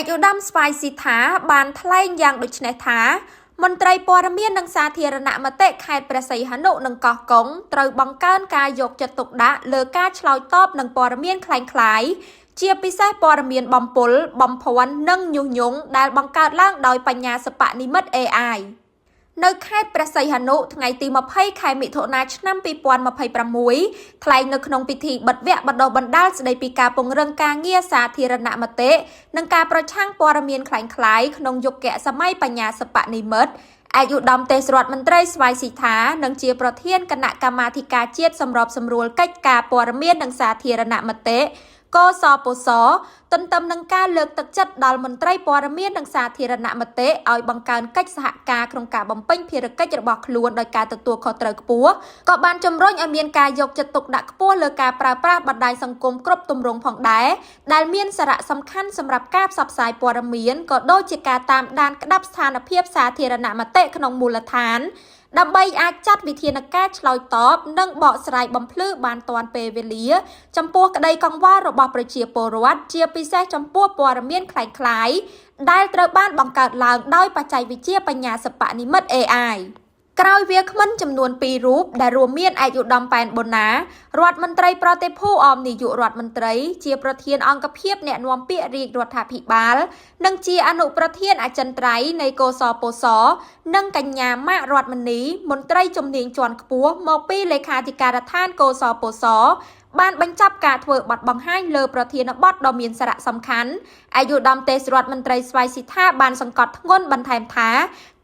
ឧត្តមស្វាយស៊ីថាបានថ្លែងយ៉ាងដូចនេះថាមន្ត្រីព័ត៌មាននិងសាធារណមតិខេត្តព្រះសីហនុនិងកោះកុងត្រូវបង្កើនការយកចិត្តទុកដាក់លើការឆ្លើយតបនឹងព័ត៌មានคล้ายៗជាពិសេសព័ត៌មានបំពុលបំភ័ន្តនិងញុះញង់ដែលបង្កើតឡើងដោយបញ្ញាសិប្បនិម្មិត AI នៅខេត្តព្រះសីហនុថ្ងៃទី20ខែមិថុនាឆ្នាំ2026ថ្លែងនៅក្នុងពិធីបិទវគ្គបណ្ដុះបណ្ដាលស្ដីពីការពង្រឹងការងារសាធារណមតិនិងការប្រឆាំងព័ត៌មានคล้ายៗក្នុងយុគសម័យបញ្ញាសិប្បនិម្មិតឯកឧត្តមទេសរដ្ឋមន្ត្រីស្វាយស៊ីថានិងជាប្រធានគណៈកម្មាធិការជាតិសម្របសម្រួលកិច្ចការព័ត៌មាននិងសាធារណមតិកសពសទន្ទឹមនឹងការលើកទឹកចិត្តដល់មន្ត្រីព័ត៌មាននិងសាធារណមតិឲ្យបង្កើនកិច្ចសហការក្នុងការបំពេញភារកិច្ចរបស់ខ្លួនដោយការទទួលខុសត្រូវខ្ពស់ក៏បានជំរុញឲ្យមានការយកចិត្តទុកដាក់ខ្ពស់លើការប្រើប្រាស់បណ្ដាញសង្គមគ្រប់ទម្រង់ផងដែរដែលមានសារៈសំខាន់សម្រាប់ការផ្សព្វផ្សាយព័ត៌មានក៏ដូចជាការតាមដានក្តាប់ស្ថានភាពសាធារណមតិក្នុងមូលដ្ឋានដើម្បីអាចចាត់វិធានការឆ្លើយតបនិងបកស្រាយបំភ្លឺបានទាន់ពេលវេលាចំពោះក្តីកង្វល់របស់ប្រជាពលរដ្ឋជាពិសេសចំពោះព័ត៌មានคล้ายៗដែលត្រូវបានបង្កើតឡើងដោយបច្ចេកវិទ្យាបញ្ញាសិប្បនិម្មិត AI ក្រោយវាគ្មិនចំនួន2រូបដែលរួមមានឯកឧត្តមប៉ែនបូណារដ្ឋមន្ត្រីប្រតិភូអមនាយករដ្ឋមន្ត្រីជាប្រធានអង្គភិបអ្នកនាំពាក្យរាជរដ្ឋាភិបាលនិងជាអនុប្រធានអចិន្ត្រៃយ៍នៃកសពសនិងកញ្ញាម៉ាក់រដ្ឋមនីមន្ត្រីជំនាញជាន់ខ្ពស់មកពីលេខាធិការដ្ឋានកសពសបានបញ្ចប់ការធ្វើបទបង្ហាញលើប្រធានបទដ៏មានសារៈសំខាន់ឯកឧត្តមទេសរដ្ឋមន្ត្រីស្វាយស៊ីថាបានសង្កត់ធ្ងន់បន្ថែមថា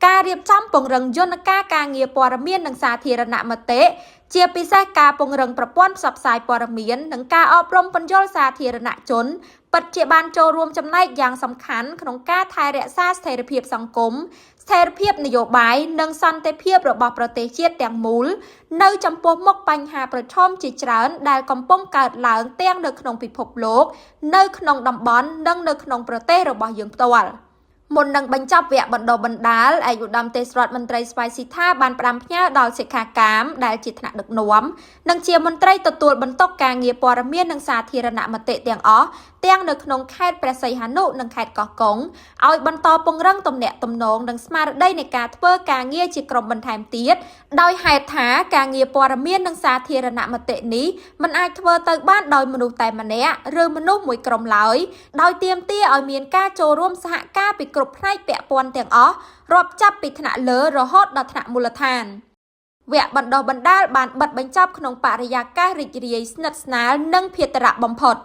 ការរៀបចំពង្រឹងយន្តការការងារព័ត៌មាននិងសាធារណមតិជាពិសេសការពង្រឹងប្រព័ន្ធផ្សព្វផ្សាយព័ត៌មាននិងការអប់រំពន្យល់សាធារណជនពិតជាបានចូលរួមចំណែកយ៉ាងសំខាន់ក្នុងការថែរក្សាស្ថិរភាពសង្គមស្ថិរភាពនយោបាយនិងសន្តិភាពរបស់ប្រទេសជាតិទាំងមូលនៅចំពោះមុខបញ្ហាប្រឈមជាច្រើនដែលកំពុងកើតឡើងទាំងនៅក្នុងពិភពលោកនៅក្នុងតំបន់និងនៅក្នុងប្រទេសរបស់យើងផ្ទាល់មុននឹងបញ្ចប់វគ្គបណ្ដុះបណ្ដាលឯកឧត្តមទេសរដ្ឋមន្ត្រីស្វាយស៊ីថាបានផ្ដាំផ្ញើដល់សិក្ខាកាមដែលជាថ្នាក់ដឹកនាំនិងជាមន្ត្រីទទួលបន្ទុកការងារព័ត៌មាននិងសាធារណមតិទាំងអស់ទាំងនៅក្នុងខេត្តព្រះសីហនុនិងខេត្តកោះកុងឲ្យបន្តពង្រឹងទំនាក់ទំនងនិងស្មារតីនៃការធ្វើការងារជាក្រុមបន្ថែមទៀតដោយហេតុថាការងារព័ត៌មាននិងសាធារណមតិនេះមិនអាចធ្វើទៅបានដោយមនុស្សតែម្នាក់ឬមនុស្សមួយក្រុមឡើយដោយទាមទារឲ្យមានការចូលរួមសហការពីគ្រប់ផ្នែកពាក់ព័ន្ធទាំងអស់រាប់ចាប់ពីថ្នាក់លើរហូតដល់ថ្នាក់មូលដ្ឋានវគ្គបណ្ដុះបណ្ដាលបានបិទបញ្ចប់ក្នុងបរិយាកាសរីករាយស្និទ្ធស្នាលនិងភេរវបំផុត